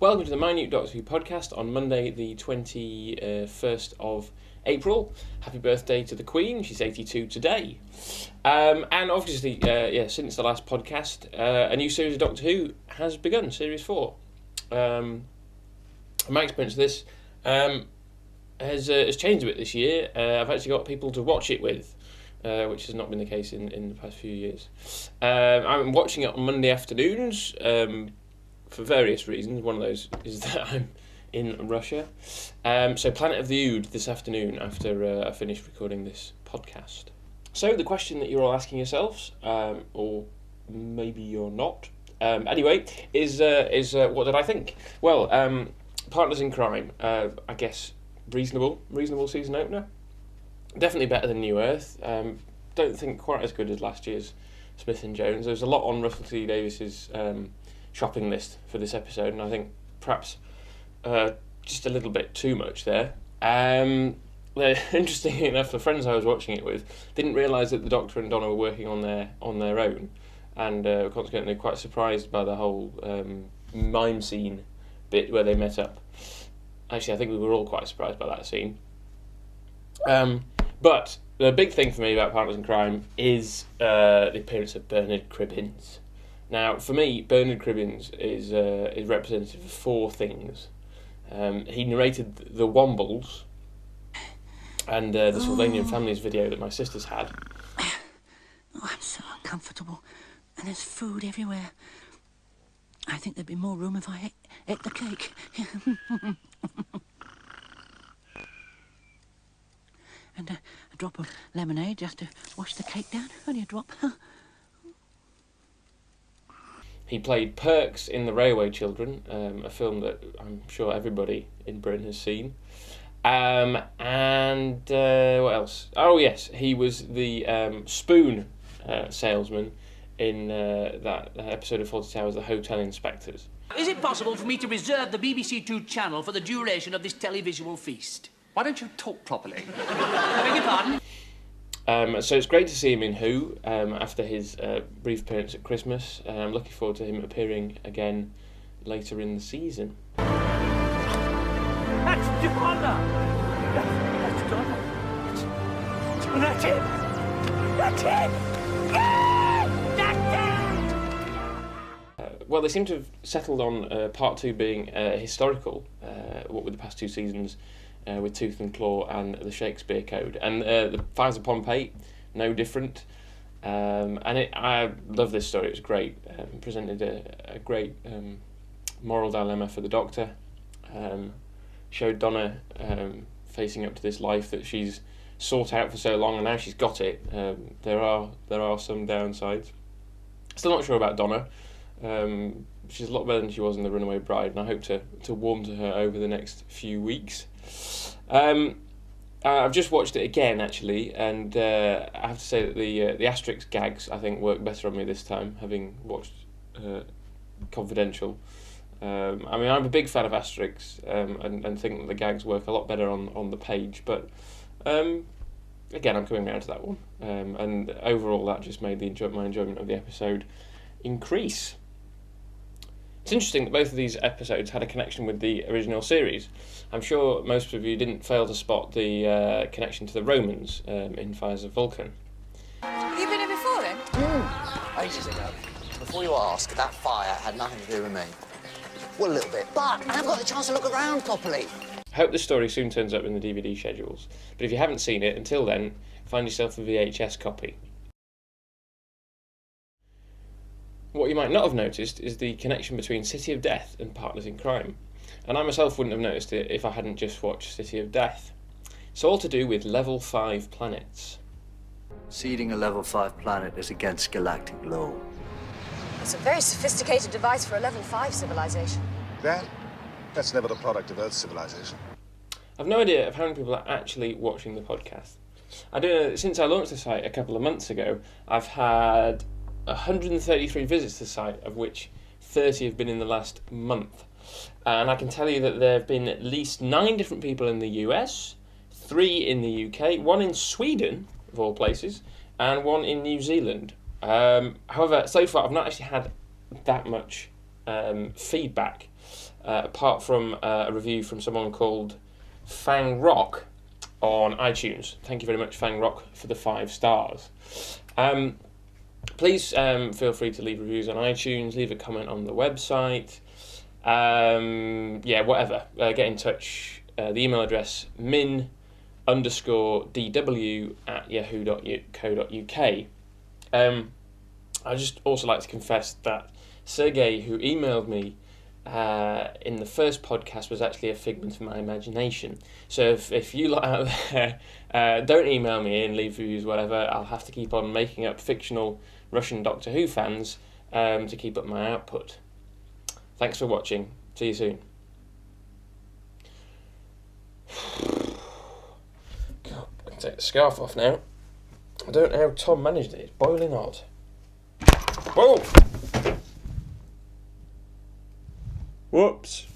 Welcome to the Minute Doctor Who podcast on Monday the 21st of April. Happy birthday to the Queen, she's 82 today. And obviously, since the last podcast, a new series of Doctor Who has begun, Series 4. My experience of this has changed a bit this year. I've actually got people to watch it with, which has not been the case in the past few years. I'm watching it on Monday afternoons, for various reasons. One of those is that I'm in Russia. So Planet of the Ood this afternoon after I finish recording this podcast. So the question that you're all asking yourselves, or maybe you're not, anyway, is what did I think? Well, Partners in Crime, I guess reasonable season opener. Definitely better than New Earth. Don't think quite as good as last year's Smith and Jones. There's a lot on Russell T Davies's shopping list for this episode, and I think perhaps just a little bit too much there. Interestingly enough, the friends I was watching it with didn't realise that the Doctor and Donna were working on their own, and consequently quite surprised by the whole mime scene bit where they met up. Actually, I think we were all quite surprised by that scene. But the big thing for me about Partners in Crime is the appearance of Bernard Cribbins. Now, for me, Bernard Cribbins is representative of four things. He narrated The Wombles and the Sylvanian Families video that my sisters had. Oh, I'm so uncomfortable, and there's food everywhere. I think there'd be more room if I ate the cake. And a drop of lemonade just to wash the cake down. Only a drop. He played Perks in The Railway Children, a film that I'm sure everybody in Britain has seen. And what else? Oh yes, he was the spoon salesman in that episode of Fawlty Towers, The Hotel Inspectors. Is it possible for me to reserve the BBC Two channel for the duration of this televisual feast? Why don't you talk properly? I beg your pardon? So it's great to see him in Who after his brief appearance at Christmas. I'm looking forward to him appearing again later in the season. That's Donna! That's Donna. That's it! That's it! Well, they seem to have settled on part two being historical, what with the past two seasons, with Tooth and Claw and the Shakespeare Code. And the Fires of Pompeii, no different. I love this story, it was great. Presented a great moral dilemma for the Doctor. Showed Donna facing up to this life that she's sought out for so long, and now she's got it. There are some downsides. Still not sure about Donna. She's a lot better than she was in The Runaway Bride, and I hope to warm to her over the next few weeks. I've just watched it again, actually, and I have to say that the Asterix gags, I think, work better on me this time, having watched Confidential. I'm a big fan of Asterix, and think that the gags work a lot better on the page, but again, I'm coming around to that one. And overall, that just made my enjoyment of the episode increase. It's interesting that both of these episodes had a connection with the original series. I'm sure most of you didn't fail to spot the connection to the Romans in Fires of Vulcan. Have you been here before then? Ages ago. Before you ask, that fire had nothing to do with me. Well, a little bit, but I haven't got the chance to look around properly. I hope this story soon turns up in the DVD schedules, but if you haven't seen it, until then, find yourself a VHS copy. What you might not have noticed is the connection between City of Death and Partners in Crime, and I myself wouldn't have noticed it if I hadn't just watched City of Death. It's all to do with level 5 planets. Seeding a level 5 planet is against galactic law. It's a very sophisticated device for a level 5 civilization. That's never the product of Earth's civilization. I've no idea of how many people are actually watching the podcast. I do know that since I launched the site a couple of months ago, I've had 133 visits to the site, of which 30 have been in the last month. And I can tell you that there have been at least 9 different people in the US, 3 in the UK, 1 in Sweden, of all places, and 1 in New Zealand. However, so far I've not actually had that much feedback. apart from a review from someone called Fang Rock on iTunes. Thank you very much, Fang Rock, for the 5 stars. Please feel free to leave reviews on iTunes, leave a comment on the website. Whatever. Get in touch. The email address min_dw@yahoo.co.uk. I'd just also like to confess that Sergey, who emailed me in the first podcast, was actually a figment of my imagination. So if you lot out there don't email me and leave reviews, whatever, I'll have to keep on making up fictional Russian Doctor Who fans to keep up my output. Thanks for watching. See you soon. God, I can take the scarf off now. I don't know how Tom managed it. It's boiling hot. Whoa! Whoops.